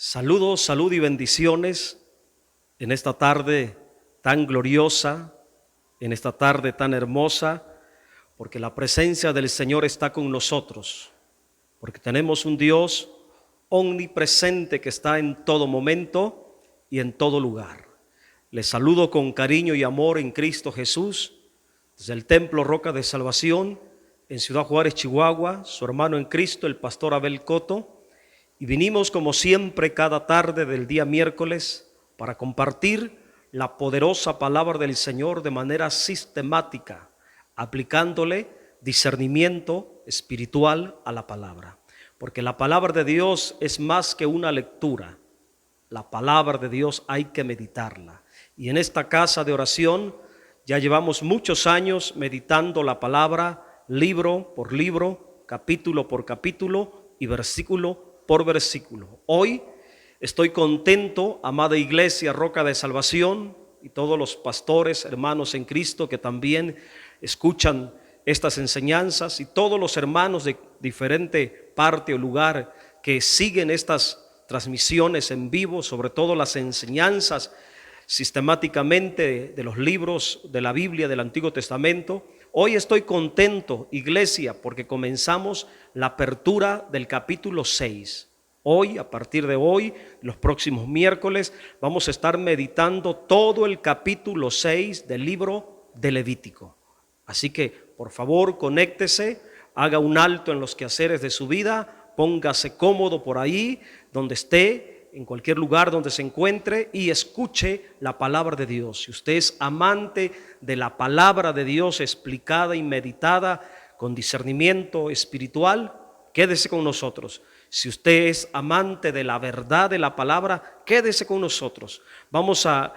Saludos, salud y bendiciones en esta tarde tan gloriosa, en esta tarde tan hermosa, porque la presencia del Señor está con nosotros, porque tenemos un Dios omnipresente que está en todo momento y en todo lugar. Les saludo con cariño y amor en Cristo Jesús, desde el Templo Roca de Salvación, en Ciudad Juárez, Chihuahua, su hermano en Cristo, el pastor Abel Coto. Y vinimos como siempre cada tarde del día miércoles para compartir la poderosa palabra del Señor de manera sistemática, aplicándole discernimiento espiritual a la palabra. Porque la palabra de Dios es más que una lectura. La palabra de Dios hay que meditarla. Y en esta casa de oración ya llevamos muchos años meditando la palabra libro por libro, capítulo por capítulo y versículo por versículo. Hoy estoy contento, amada Iglesia Roca de Salvación, y todos los pastores, hermanos en Cristo que también escuchan estas enseñanzas, y todos los hermanos de diferente parte o lugar que siguen estas transmisiones en vivo, sobre todo las enseñanzas sistemáticamente de los libros de la Biblia del Antiguo Testamento. Hoy estoy contento, iglesia, porque comenzamos la apertura del capítulo 6. Hoy, a partir de hoy, los próximos miércoles, vamos a estar meditando todo el capítulo 6 del libro de Levítico. Así que, por favor, conéctese, haga un alto en los quehaceres de su vida, póngase cómodo por ahí, donde esté, en cualquier lugar donde se encuentre, y escuche la palabra de Dios. Si usted es amante de la palabra de Dios explicada y meditada con discernimiento espiritual, quédese con nosotros. Si usted es amante de la verdad de la palabra, quédese con nosotros. Vamos a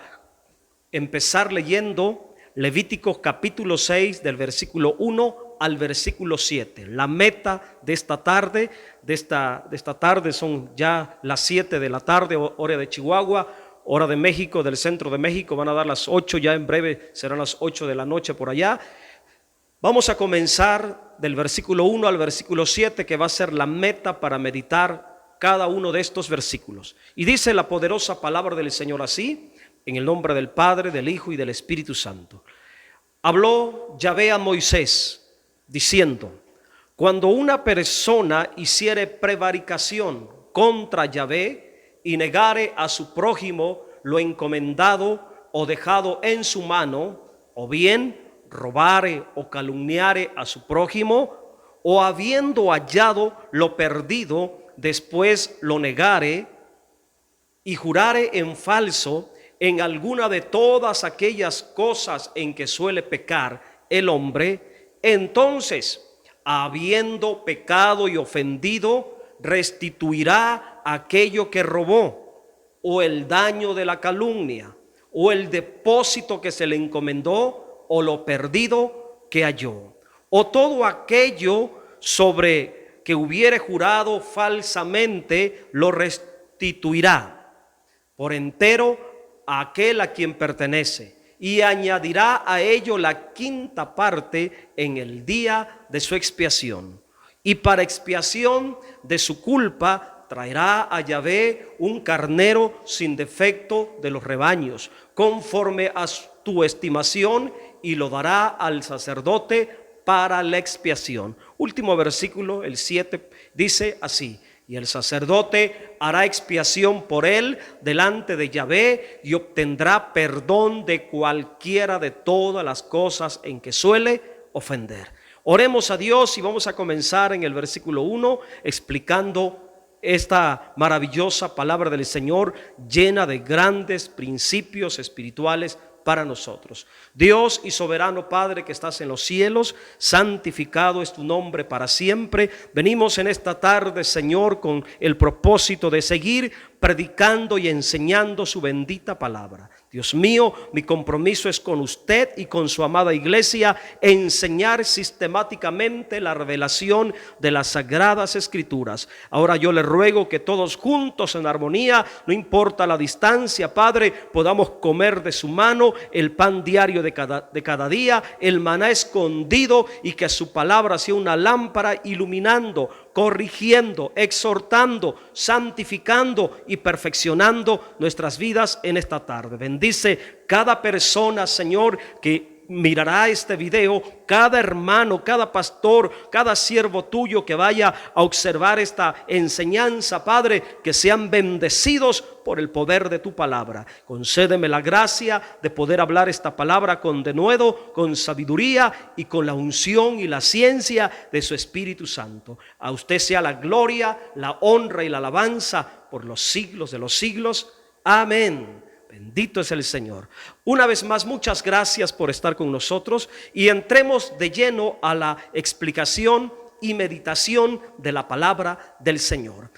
empezar leyendo Levíticos capítulo 6 del versículo 1 al versículo 7. La meta de esta tarde, de esta tarde son ya las 7 de la tarde, hora de Chihuahua, hora de México, del centro de México. Van a dar las 8, ya en breve serán las 8 de la noche por allá. Vamos a comenzar del versículo 1 al versículo 7, que va a ser la meta para meditar cada uno de estos versículos. Y dice la poderosa palabra del Señor así, en el nombre del Padre, del Hijo y del Espíritu Santo. Habló Yahvé a Moisés, diciendo: cuando una persona hiciere prevaricación contra Yahvé y negare a su prójimo lo encomendado o dejado en su mano, o bien robare o calumniare a su prójimo, o habiendo hallado lo perdido, después lo negare y jurare en falso en alguna de todas aquellas cosas en que suele pecar el hombre, entonces, habiendo pecado y ofendido, restituirá aquello que robó, o el daño de la calumnia, o el depósito que se le encomendó, o lo perdido que halló, o todo aquello sobre que hubiere jurado falsamente, lo restituirá por entero a aquel a quien pertenece, y añadirá a ello la quinta parte en el día de su expiación. Y para expiación de su culpa traerá a Yahvé un carnero sin defecto de los rebaños, conforme a tu estimación, y lo dará al sacerdote para la expiación. Último versículo, el 7, dice así: y el sacerdote hará expiación por él delante de Yahvé y obtendrá perdón de cualquiera de todas las cosas en que suele ofender. Oremos a Dios y vamos a comenzar en el versículo 1 explicando esta maravillosa palabra del Señor, llena de grandes principios espirituales para nosotros. Dios y soberano Padre que estás en los cielos, santificado es tu nombre para siempre. Venimos en esta tarde, Señor, con el propósito de seguir predicando y enseñando su bendita palabra. Dios mío, mi compromiso es con usted y con su amada iglesia, enseñar sistemáticamente la revelación de las sagradas escrituras. Ahora yo le ruego que todos juntos en armonía, no importa la distancia, Padre, podamos comer de su mano el pan diario de cada día, el maná escondido, y que su palabra sea una lámpara iluminando corrigiendo, exhortando, santificando y perfeccionando nuestras vidas en esta tarde. Bendice cada persona, Señor, que mirará este video, cada hermano, cada pastor, cada siervo tuyo que vaya a observar esta enseñanza, Padre, que sean bendecidos por el poder de tu palabra. Concédeme la gracia de poder hablar esta palabra con denuedo, con sabiduría y con la unción y la ciencia de su Espíritu Santo. A usted sea la gloria, la honra y la alabanza por los siglos de los siglos. Amén. Bendito es el Señor. Una vez más, muchas gracias por estar con nosotros y entremos de lleno a la explicación y meditación de la palabra del Señor.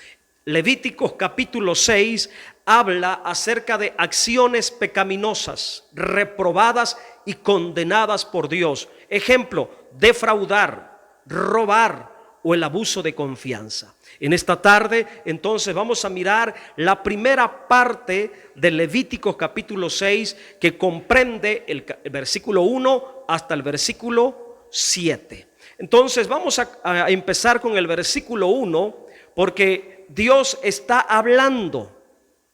Levíticos capítulo 6 habla acerca de acciones pecaminosas, reprobadas y condenadas por Dios. Ejemplo, defraudar, robar o el abuso de confianza. En esta tarde, entonces, vamos a mirar la primera parte de Levíticos capítulo 6, que comprende el versículo 1 hasta el versículo 7. Entonces, vamos a empezar con el versículo 1, porque Dios está hablando.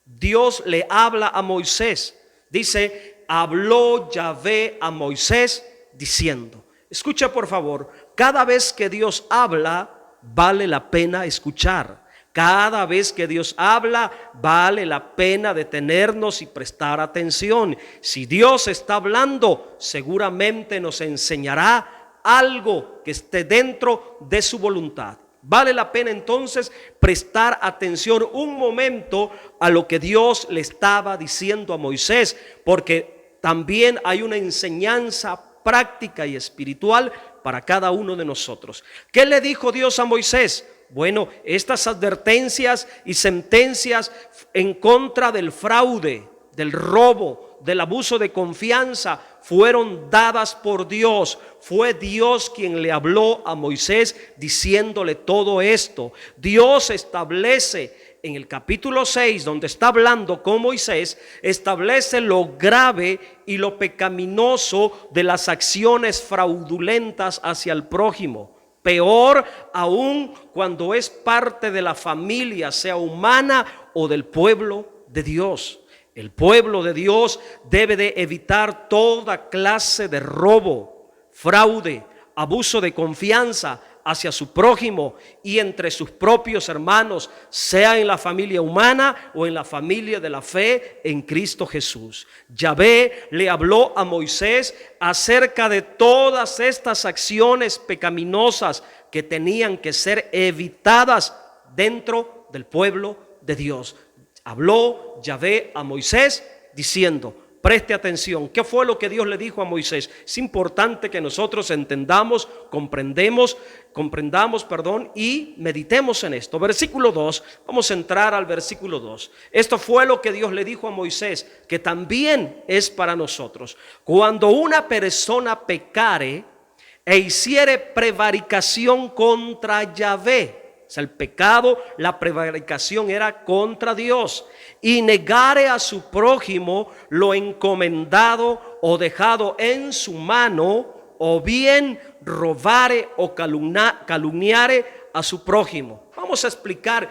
Dios le habla a Moisés. Dice, habló Yahvé a Moisés diciendo. Escucha por favor, cada vez que Dios habla, vale la pena escuchar. Cada vez que Dios habla, vale la pena detenernos y prestar atención. Si Dios está hablando, seguramente nos enseñará algo que esté dentro de su voluntad. Vale la pena entonces prestar atención un momento a lo que Dios le estaba diciendo a Moisés, porque también hay una enseñanza práctica y espiritual para cada uno de nosotros. ¿Qué le dijo Dios a Moisés? Bueno, estas advertencias y sentencias en contra del fraude, del robo, del abuso de confianza fueron dadas por Dios. Fue Dios quien le habló a Moisés diciéndole todo esto. Dios establece en el capítulo 6, donde está hablando con Moisés, establece lo grave y lo pecaminoso de las acciones fraudulentas hacia el prójimo. Peor aún cuando es parte de la familia, sea humana o del pueblo de Dios. El pueblo de Dios debe de evitar toda clase de robo, fraude, abuso de confianza hacia su prójimo y entre sus propios hermanos, sea en la familia humana o en la familia de la fe en Cristo Jesús. Yahvé le habló a Moisés acerca de todas estas acciones pecaminosas que tenían que ser evitadas dentro del pueblo de Dios. Habló Yahvé a Moisés diciendo: preste atención, ¿qué fue lo que Dios le dijo a Moisés? Es importante que nosotros entendamos, comprendamos, y meditemos en esto. Versículo 2, vamos a entrar al versículo 2. Esto fue lo que Dios le dijo a Moisés, que también es para nosotros. Cuando una persona pecare e hiciere prevaricación contra Yahvé, o sea, el pecado, la prevaricación era contra Dios, y negare a su prójimo lo encomendado o dejado en su mano, o bien robare o calumniare a su prójimo. Vamos a explicar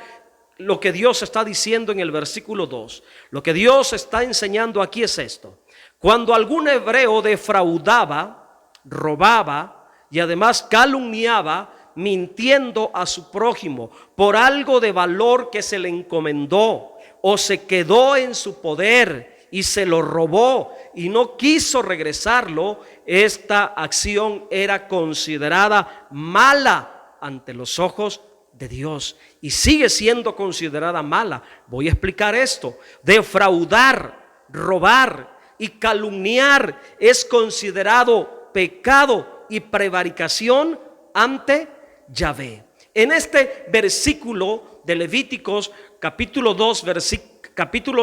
lo que Dios está diciendo en el versículo 2. Lo que Dios está enseñando aquí es esto: cuando algún hebreo defraudaba, robaba y además calumniaba, mintiendo a su prójimo por algo de valor que se le encomendó, o se quedó en su poder y se lo robó y no quiso regresarlo, esta acción era considerada mala ante los ojos de Dios y sigue siendo considerada mala. Voy a explicar esto. Defraudar, robar y calumniar es considerado pecado y prevaricación ante Yahvé. En este versículo de Levíticos capítulo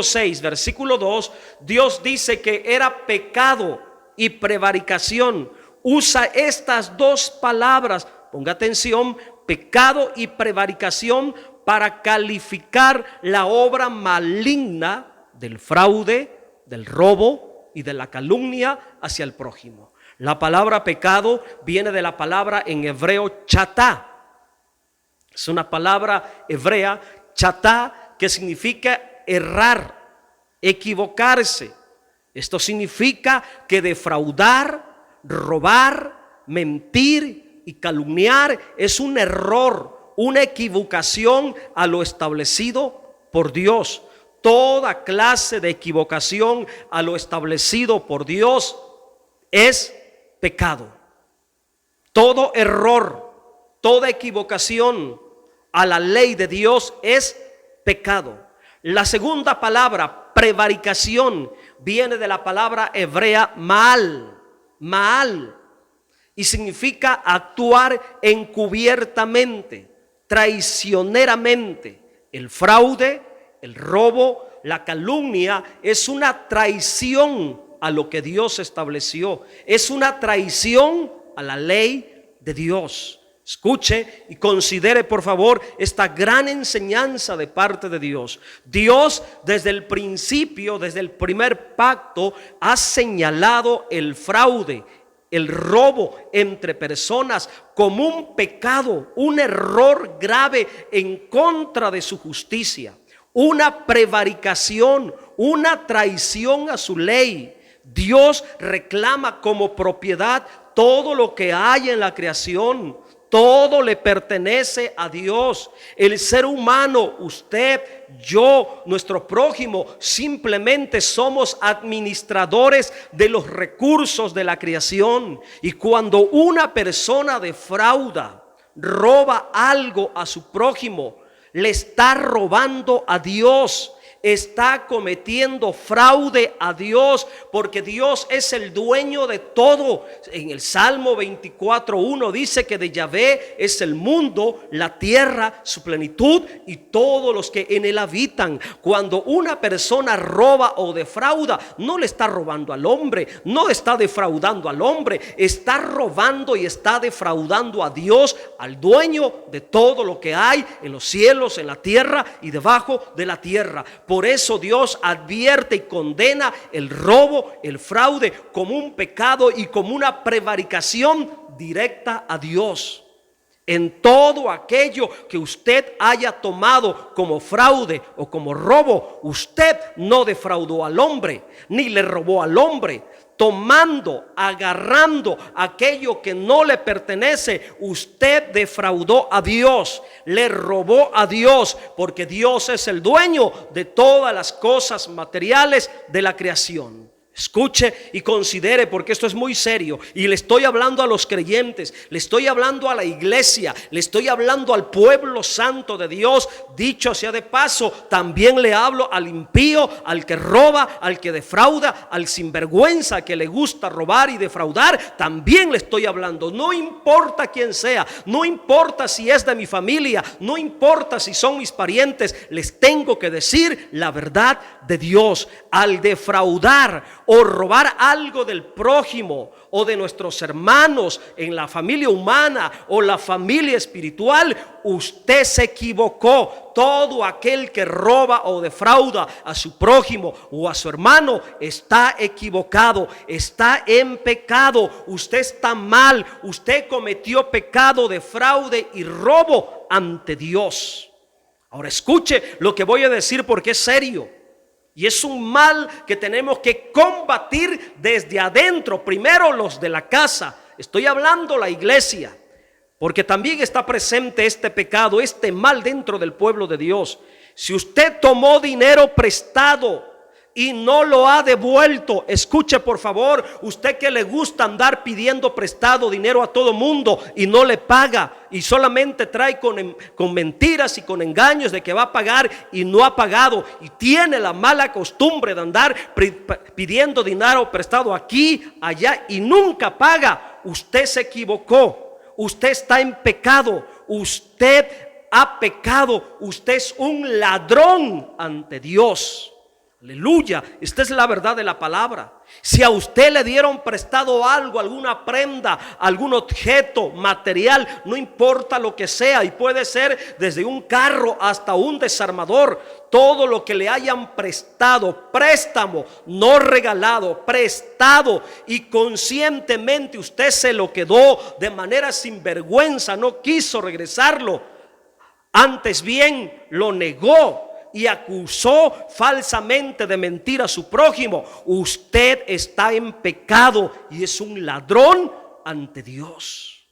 6 versículo 2, Dios dice que era pecado y prevaricación. Usa estas dos palabras, ponga atención, pecado y prevaricación, para calificar la obra maligna del fraude, del robo y de la calumnia hacia el prójimo. La palabra pecado viene de la palabra en hebreo chatá. Es una palabra hebrea, chatá, que significa errar, equivocarse. Esto significa que defraudar, robar, mentir y calumniar es un error, una equivocación a lo establecido por Dios. Toda clase de equivocación a lo establecido por Dios es pecado. Todo error, toda equivocación a la ley de Dios es pecado. La segunda palabra, prevaricación, viene de la palabra hebrea maal, y significa actuar encubiertamente, traicioneramente. El fraude, el robo, la calumnia es una traición a lo que Dios estableció, es una traición a la ley de Dios. Escuche y considere por favor esta gran enseñanza de parte de Dios. Dios desde el principio, desde el primer pacto, ha señalado el fraude, el robo entre personas como un pecado, un error grave en contra de su justicia, una prevaricación, una traición a su ley. Dios reclama como propiedad todo lo que hay en la creación. Todo le pertenece a Dios. El ser humano, usted, yo, nuestro prójimo, simplemente somos administradores de los recursos de la creación. Y cuando una persona defrauda, roba algo a su prójimo, le está robando a Dios. Está cometiendo fraude a Dios, porque Dios es el dueño de todo. En el Salmo 24:1 dice que de Yahvé es el mundo, la tierra, su plenitud y todos los que en él habitan. Cuando una persona roba o defrauda, no le está robando al hombre, no está defraudando al hombre, está robando y está defraudando a Dios, al dueño de todo lo que hay en los cielos, en la tierra y debajo de la tierra. Por eso Dios advierte y condena el robo, el fraude como un pecado y como una prevaricación directa a Dios. En todo aquello que usted haya tomado como fraude o como robo, usted no defraudó al hombre, ni le robó al hombre. Tomando, agarrando aquello que no le pertenece, usted defraudó a Dios, le robó a Dios, porque Dios es el dueño de todas las cosas materiales de la creación. Escuche y considere, porque esto es muy serio, y le estoy hablando a los creyentes, le estoy hablando a la iglesia, le estoy hablando al pueblo santo de Dios. Dicho sea de paso, también le hablo al impío, al que roba, al que defrauda, al sinvergüenza que le gusta robar y defraudar. También le estoy hablando. No importa quién sea, no importa si es de mi familia, no importa si son mis parientes, les tengo que decir la verdad de Dios. Al defraudar o robar algo del prójimo o de nuestros hermanos en la familia humana o la familia espiritual, usted se equivocó. Todo aquel que roba o defrauda a su prójimo o a su hermano está equivocado, está en pecado. Usted está mal, usted cometió pecado de fraude y robo ante Dios. Ahora escuche lo que voy a decir, porque es serio. Y es un mal que tenemos que combatir desde adentro. Primero los de la casa. Estoy hablando la iglesia, porque también está presente este pecado, este mal dentro del pueblo de Dios. Si usted tomó dinero prestado y no lo ha devuelto, escuche por favor, usted que le gusta andar pidiendo prestado dinero a todo mundo y no le paga, y solamente trae con mentiras y con engaños de que va a pagar y no ha pagado, y tiene la mala costumbre de andar pidiendo dinero prestado aquí, allá y nunca paga, usted se equivocó, usted está en pecado, usted ha pecado, usted es un ladrón ante Dios. Aleluya, esta es la verdad de la palabra. Si a usted le dieron prestado algo, alguna prenda, algún objeto material, no importa lo que sea, y puede ser desde un carro hasta un desarmador, todo lo que le hayan prestado, préstamo, no regalado, prestado, y conscientemente usted se lo quedó de manera sinvergüenza, no quiso regresarlo, Antes bien lo negó y acusó falsamente de mentir a su prójimo. Usted está en pecado y es un ladrón ante Dios.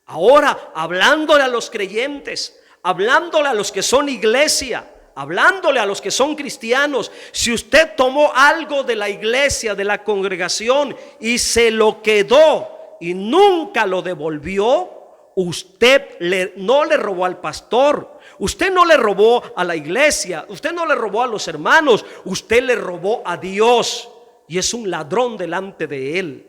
Ahora, hablándole a los creyentes, hablándole a los que son iglesia, hablándole a los que son cristianos, si usted tomó algo de la iglesia, de la congregación, y se lo quedó y nunca lo devolvió, usted no le robó al pastor, usted no le robó a la iglesia, usted no le robó a los hermanos, usted le robó a Dios y es un ladrón delante de él.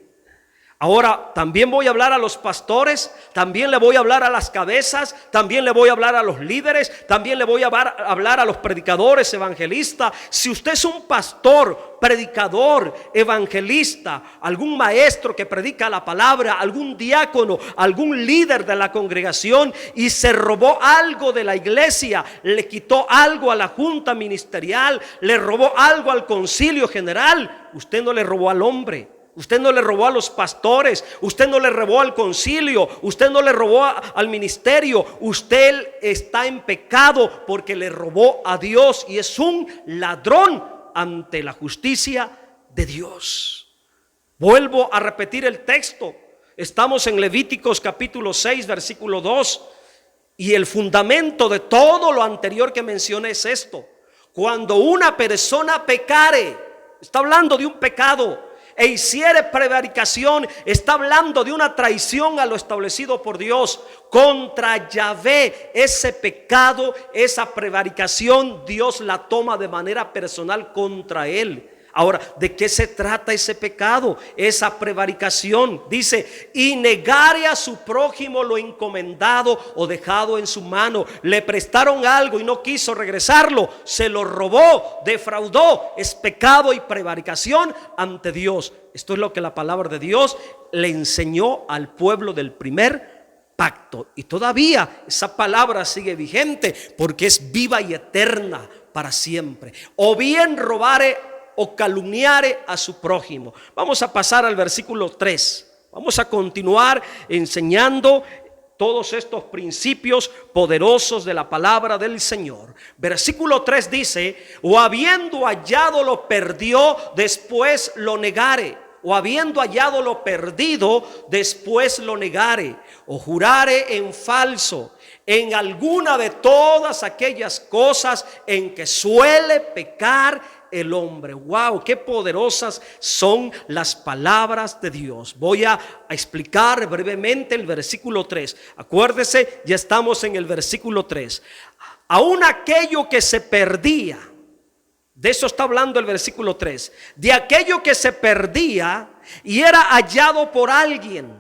Ahora también voy a hablar a los pastores, también le voy a hablar a las cabezas, también le voy a hablar a los líderes, también le voy a hablar a los predicadores, evangelistas. Si usted es un pastor, predicador, evangelista, algún maestro que predica la palabra, algún diácono, algún líder de la congregación y se robó algo de la iglesia, le quitó algo a la junta ministerial, le robó algo al concilio general, usted no le robó al hombre. Usted no le robó a los pastores, usted no le robó al concilio, usted no le robó al ministerio. Usted está en pecado porque le robó a Dios y es un ladrón ante la justicia de Dios. Vuelvo a repetir el texto. Estamos en Levíticos capítulo 6 versículo 2 y el fundamento de todo lo anterior que mencioné es esto: cuando una persona pecare, está hablando de un pecado, e hiciere prevaricación, está hablando de una traición a lo establecido por Dios contra Yahvé. Ese pecado, esa prevaricación, Dios la toma de manera personal contra él. Ahora, ¿de qué se trata ese pecado? Esa prevaricación, dice, y negare a su prójimo lo encomendado o dejado en su mano. Le prestaron algo y no quiso regresarlo, se lo robó, defraudó. Es pecado y prevaricación ante Dios. Esto es lo que la palabra de Dios le enseñó al pueblo del primer pacto. Y todavía esa palabra sigue vigente porque es viva y eterna para siempre. O bien robare o calumniare a su prójimo. Vamos a pasar al versículo 3. Vamos a continuar enseñando todos estos principios poderosos de la palabra del Señor. Versículo 3 dice: o habiendo hallado lo perdió, después lo negare. O habiendo hallado lo perdido, después lo negare. O jurare en falso en alguna de todas aquellas cosas en que suele pecar el hombre. Wow, qué poderosas son las palabras de Dios. Voy a explicar brevemente el versículo 3. Acuérdese, ya estamos en el versículo 3. Aún aquello que se perdía, de eso está hablando el versículo 3, de aquello que se perdía y era hallado por alguien,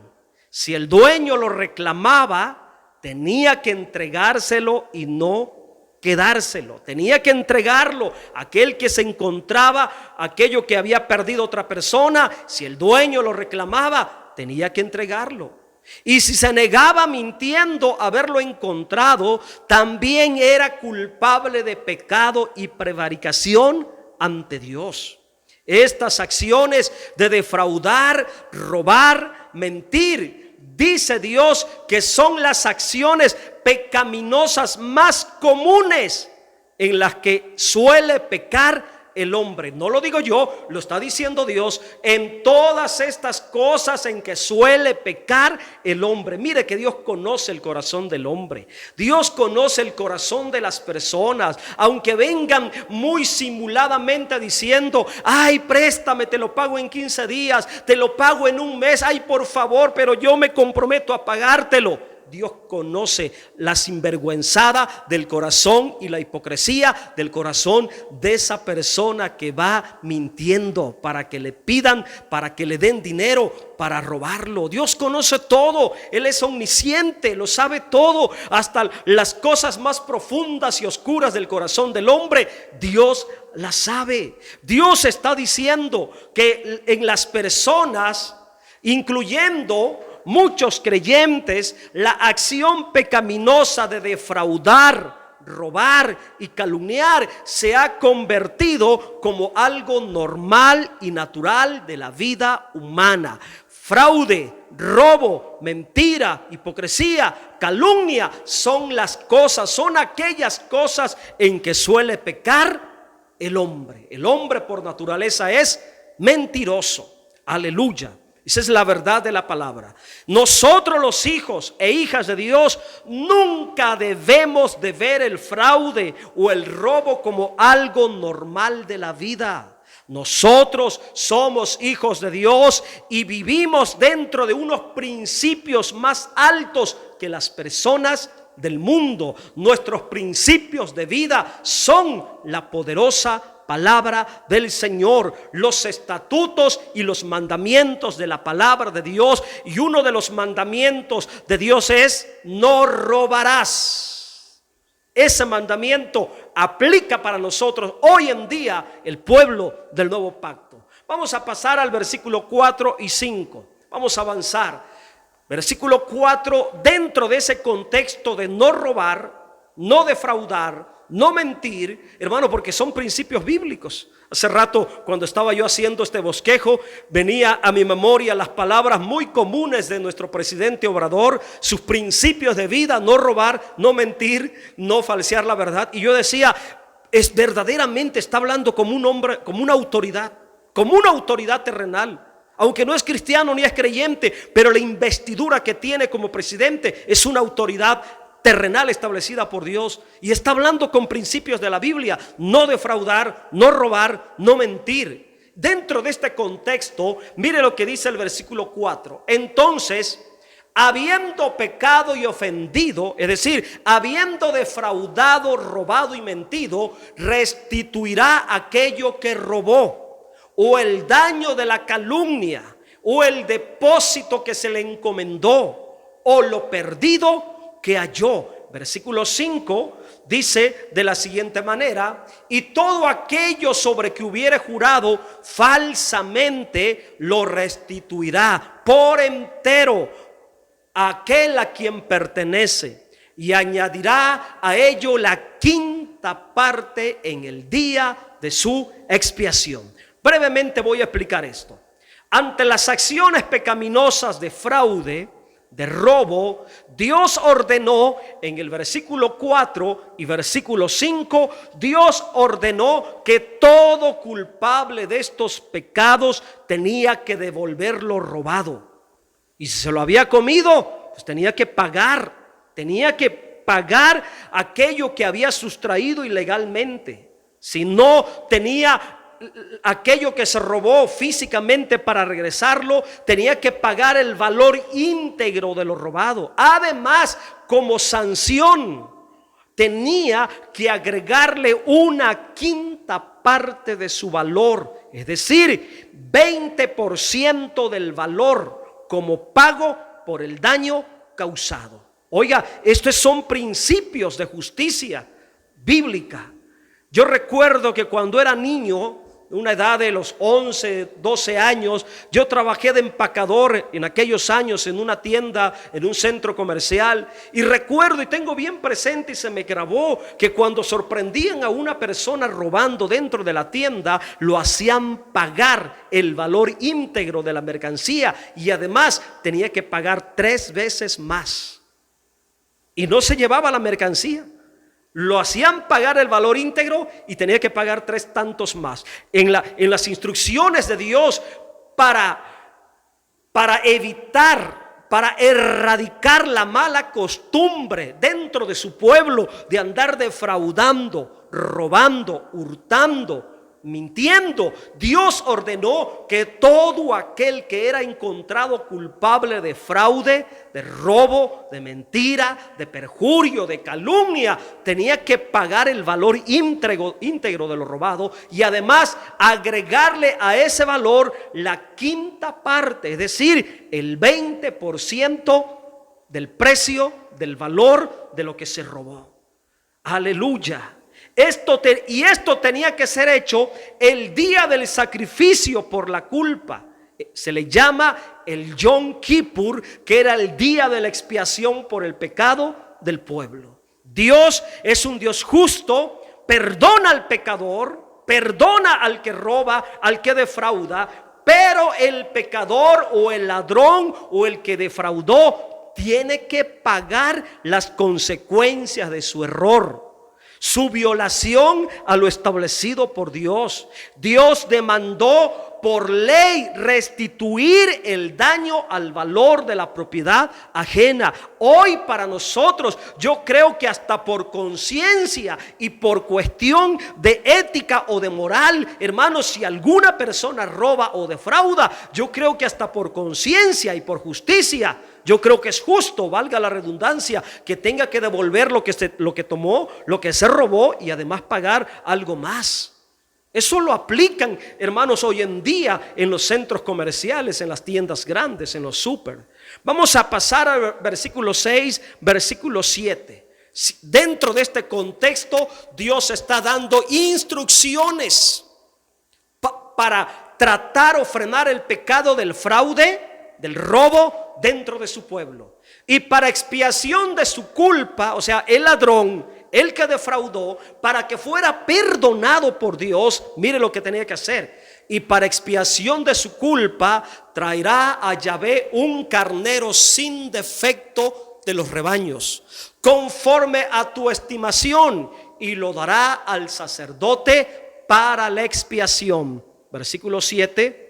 si el dueño lo reclamaba, tenía que entregárselo y no quedárselo. Tenía que entregarlo a aquel que se encontraba, aquello que había perdido otra persona. Si el dueño lo reclamaba, tenía que entregarlo. Y si se negaba mintiendo haberlo encontrado, también era culpable de pecado y prevaricación ante Dios. Estas acciones de defraudar, robar, mentir, dice Dios que son las acciones pecaminosas más comunes en las que suele pecar el hombre. No lo digo yo, lo está diciendo Dios. En todas estas cosas en que suele pecar el hombre. Mire que Dios conoce el corazón del hombre. Dios conoce el corazón de las personas. Aunque vengan muy simuladamente diciendo: ay, préstame, te lo pago en 15 días, te lo pago en un mes, ay, por favor, pero yo me comprometo a pagártelo. Dios conoce la sinvergüenzada del corazón y la hipocresía del corazón de esa persona que va mintiendo para que le pidan, para que le den dinero, para robarlo. Dios conoce todo, Él es omnisciente, lo sabe todo, hasta las cosas más profundas y oscuras del corazón del hombre, Dios las sabe. Dios está diciendo que en las personas, incluyendo muchos creyentes, la acción pecaminosa de defraudar, robar y calumniar se ha convertido como algo normal y natural de la vida humana. Fraude, robo, mentira, hipocresía, calumnia son las cosas, son aquellas cosas en que suele pecar el hombre. El hombre por naturaleza es mentiroso. Aleluya. Esa es la verdad de la palabra. Nosotros los hijos e hijas de Dios nunca debemos de ver el fraude o el robo como algo normal de la vida. Nosotros somos hijos de Dios y vivimos dentro de unos principios más altos que las personas del mundo. Nuestros principios de vida son la poderosa palabra del Señor, los estatutos y los mandamientos de la palabra de Dios. Y uno de los mandamientos de Dios es: no robarás. Ese mandamiento aplica para nosotros hoy en día, el pueblo del nuevo pacto. Vamos a pasar al versículo 4 y 5. Vamos a avanzar. Versículo 4, dentro de ese contexto de no robar, no defraudar, no mentir, hermano, porque son principios bíblicos. Hace rato, cuando estaba yo haciendo este bosquejo, venía a mi memoria las palabras muy comunes de nuestro presidente Obrador, sus principios de vida: no robar, no mentir, no falsear la verdad. Y yo decía, es verdaderamente está hablando como un hombre, como una autoridad terrenal. Aunque no es cristiano ni es creyente, pero la investidura que tiene como presidente es una autoridad terrenal establecida por Dios, y está hablando con principios de la Biblia: no defraudar, no robar, no mentir. Dentro de este contexto, mire lo que dice el versículo 4. Entonces, habiendo pecado y ofendido, es decir, habiendo defraudado, robado y mentido, restituirá aquello que robó, o el daño de la calumnia, o el depósito que se le encomendó, o lo perdido que halló. Versículo 5 dice de la siguiente manera: y todo aquello sobre que hubiere jurado falsamente lo restituirá por entero a aquel a quien pertenece, y añadirá a ello la quinta parte en el día de su expiación. Brevemente voy a explicar esto. Ante las acciones pecaminosas de fraude, de robo, Dios ordenó en el versículo 4 y versículo 5, Dios ordenó que todo culpable de estos pecados tenía que devolver lo robado. Y si se lo había comido, pues tenía que pagar aquello que había sustraído ilegalmente. Si no tenía aquello que se robó físicamente para regresarlo, tenía que pagar el valor íntegro de lo robado. Además, como sanción, tenía que agregarle una quinta parte de su valor, es decir, 20% del valor como pago por el daño causado. Oiga, estos son principios de justicia bíblica. Yo recuerdo que cuando era niño, una edad de los 11, 12 años, yo trabajé de empacador en aquellos años en una tienda, en un centro comercial, y recuerdo y tengo bien presente y se me grabó que cuando sorprendían a una persona robando dentro de la tienda, lo hacían pagar el valor íntegro de la mercancía, y además tenía que pagar 3 veces más, y no se llevaba la mercancía. Lo hacían pagar el valor íntegro y tenía que pagar 3 tantos más. En las instrucciones de Dios para evitar, para erradicar la mala costumbre dentro de su pueblo de andar defraudando, robando, hurtando, mintiendo, Dios ordenó que todo aquel que era encontrado culpable de fraude, de robo, de mentira, de perjurio, de calumnia, tenía que pagar el valor íntegro de lo robado, y además agregarle a ese valor la quinta parte, es decir, el 20% del precio, del valor de lo que se robó. Aleluya. Esto tenía que ser hecho el día del sacrificio por la culpa. Se le llama el Yom Kippur, que era el día de la expiación por el pecado del pueblo. Dios es un Dios justo, perdona al pecador, perdona al que roba, al que defrauda, Pero el pecador o el ladrón o el que defraudó tiene que pagar las consecuencias de su error, su violación a lo establecido por Dios. Dios demandó por ley restituir el daño al valor de la propiedad ajena. Hoy para nosotros, yo creo que hasta por conciencia y por cuestión de ética o de moral, hermanos, si alguna persona roba o defrauda, yo creo que hasta por conciencia y por justicia, yo creo que es justo, valga la redundancia, que tenga que devolver lo que tomó, lo que se robó, y además pagar algo más. Eso lo aplican, hermanos, hoy en día en los centros comerciales, en las tiendas grandes, en los súper. Vamos a pasar al versículo 6, versículo 7. Dentro de este contexto, Dios está dando instrucciones para tratar o frenar el pecado del fraude, del robo dentro de su pueblo. Y para expiación de su culpa, o sea, el ladrón, el que defraudó, para que fuera perdonado por Dios, mire lo que tenía que hacer. Y para expiación de su culpa, traerá a Yahvé un carnero sin defecto de los rebaños, conforme a tu estimación, y lo dará al sacerdote para la expiación. Versículo 7.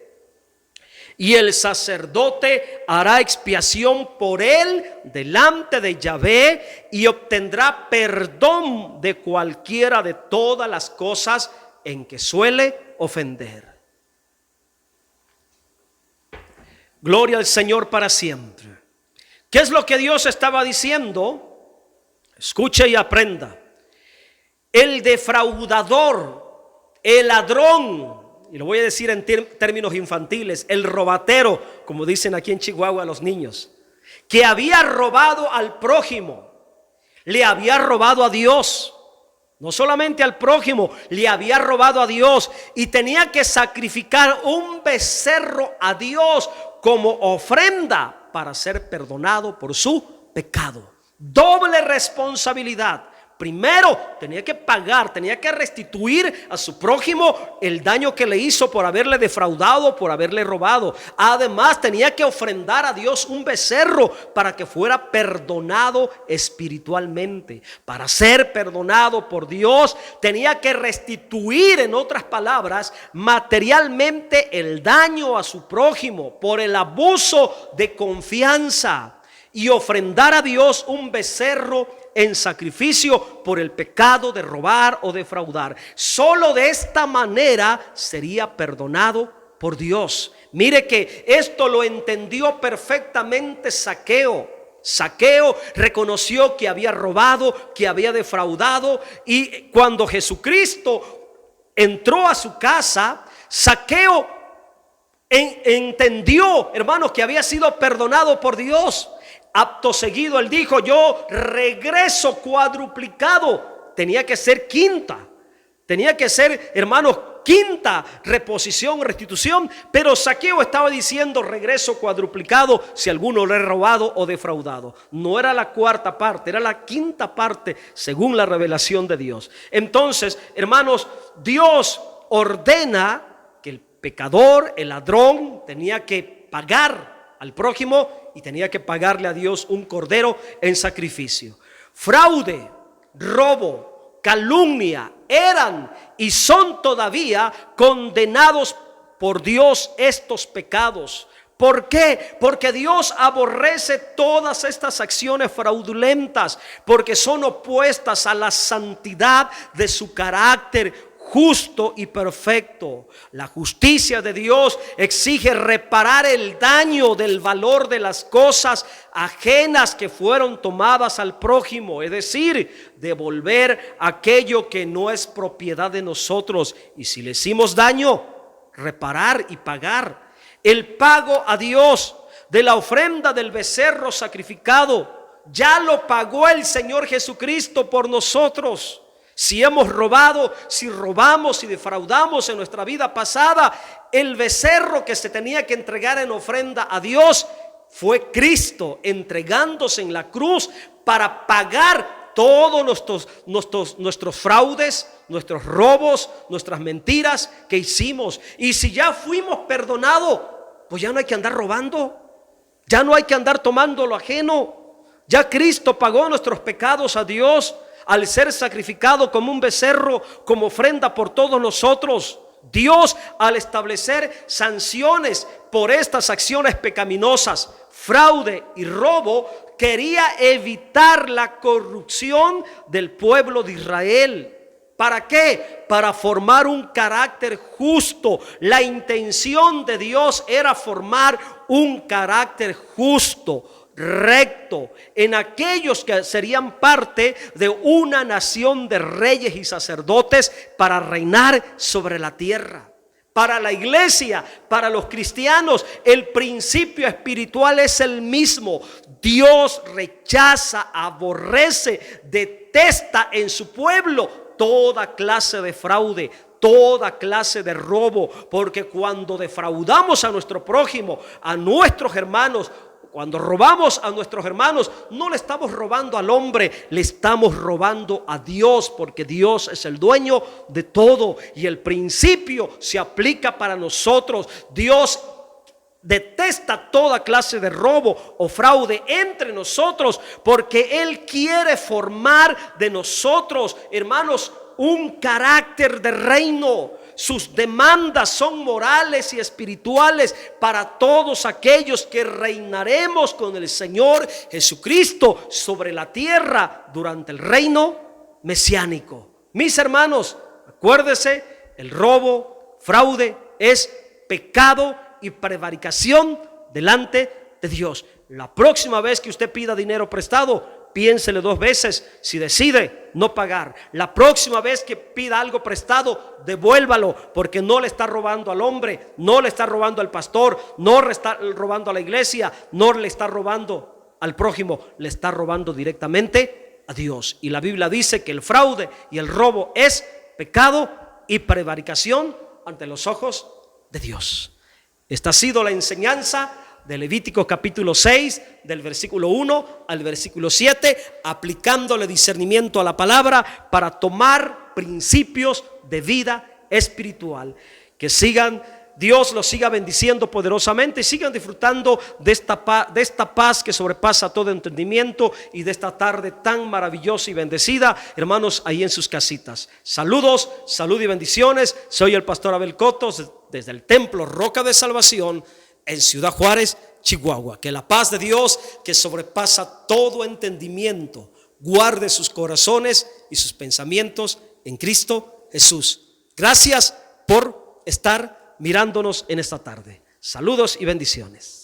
Y el sacerdote hará expiación por él delante de Yahvé y obtendrá perdón de cualquiera de todas las cosas en que suele ofender. Gloria al Señor para siempre. ¿Qué es lo que Dios estaba diciendo? Escuche y aprenda. El defraudador, el ladrón, y lo voy a decir en términos infantiles, el robatero, como dicen aquí en Chihuahua los niños, que había robado al prójimo, le había robado a Dios. No solamente al prójimo, le había robado a Dios, y tenía que sacrificar un becerro a Dios como ofrenda para ser perdonado por su pecado. Doble responsabilidad. Primero tenía que pagar, tenía que restituir a su prójimo el daño que le hizo por haberle defraudado, por haberle robado. Además tenía que ofrendar a Dios un becerro para que fuera perdonado espiritualmente. Para ser perdonado por Dios tenía que restituir, en otras palabras, materialmente el daño a su prójimo por el abuso de confianza, y ofrendar a Dios un becerro en sacrificio por el pecado de robar o defraudar. Solo de esta manera sería perdonado por Dios. Mire que esto lo entendió perfectamente Zaqueo. Zaqueo reconoció que había robado, que había defraudado, y cuando Jesucristo entró a su casa, Zaqueo entendió, hermanos, que había sido perdonado por Dios. Acto seguido él dijo: yo regreso cuadruplicado. Tenía que ser quinta, tenía que ser, hermanos, quinta reposición, restitución. Pero Zaqueo estaba diciendo: regreso cuadruplicado si alguno le he robado o defraudado. No era la cuarta parte, era la quinta parte según la revelación de Dios. Entonces, hermanos, Dios ordena que el pecador, el ladrón, tenía que pagar al prójimo y tenía que pagarle a Dios un cordero en sacrificio. Fraude, robo, calumnia eran y son todavía condenados por Dios estos pecados. ¿Por qué? Porque Dios aborrece todas estas acciones fraudulentas, porque son opuestas a la santidad de su carácter justo y perfecto. La justicia de Dios exige reparar el daño del valor de las cosas ajenas que fueron tomadas al prójimo, es decir, devolver aquello que no es propiedad de nosotros, y si le hicimos daño, reparar y pagar. El pago a Dios de la ofrenda del becerro sacrificado ya lo pagó el Señor Jesucristo por nosotros. Si hemos robado, si robamos, si defraudamos en nuestra vida pasada, el becerro que se tenía que entregar en ofrenda a Dios fue Cristo, entregándose en la cruz para pagar todos nuestros fraudes, nuestros robos, nuestras mentiras que hicimos. Y si ya fuimos perdonados, pues ya no hay que andar robando, ya no hay que andar tomando lo ajeno. Ya Cristo pagó nuestros pecados a Dios al ser sacrificado como un becerro, como ofrenda por todos nosotros. Dios, al establecer sanciones por estas acciones pecaminosas, fraude y robo, quería evitar la corrupción del pueblo de Israel. ¿Para qué? Para formar un carácter justo. La intención de Dios era formar un carácter justo, recto, en aquellos que serían parte de una nación de reyes y sacerdotes para reinar sobre la tierra. Para la iglesia, para los cristianos, el principio espiritual es el mismo. Dios rechaza, aborrece, detesta en su pueblo toda clase de fraude, toda clase de robo, porque cuando defraudamos a nuestro prójimo, a nuestros hermanos, cuando robamos a nuestros hermanos, no le estamos robando al hombre, le estamos robando a Dios, porque Dios es el dueño de todo y el principio se aplica para nosotros. Dios detesta toda clase de robo o fraude entre nosotros, porque Él quiere formar de nosotros, hermanos, un carácter de reino. Sus demandas son morales y espirituales para todos aquellos que reinaremos con el Señor Jesucristo sobre la tierra durante el reino mesiánico. Mis hermanos, acuérdese, el robo, fraude es pecado y prevaricación delante de Dios. La próxima vez que usted pida dinero prestado, piénsele 2 veces si decide no pagar. La próxima vez que pida algo prestado, devuélvalo, porque no le está robando al hombre, no le está robando al pastor, no le está robando a la iglesia, no le está robando al prójimo, le está robando directamente a Dios. Y la Biblia dice que el fraude y el robo es pecado y prevaricación ante los ojos de Dios. Esta ha sido la enseñanza de Levítico capítulo 6, del versículo 1 al versículo 7, aplicándole discernimiento a la palabra para tomar principios de vida espiritual. Que Dios los siga bendiciendo poderosamente y sigan disfrutando de esta paz que sobrepasa todo entendimiento y de esta tarde tan maravillosa y bendecida, hermanos, ahí en sus casitas. Saludos, salud y bendiciones. Soy el pastor Abel Cotos desde el Templo Roca de Salvación en Ciudad Juárez, Chihuahua. Que la paz de Dios, que sobrepasa todo entendimiento, guarde sus corazones y sus pensamientos en Cristo Jesús. Gracias por estar mirándonos en esta tarde. Saludos y bendiciones.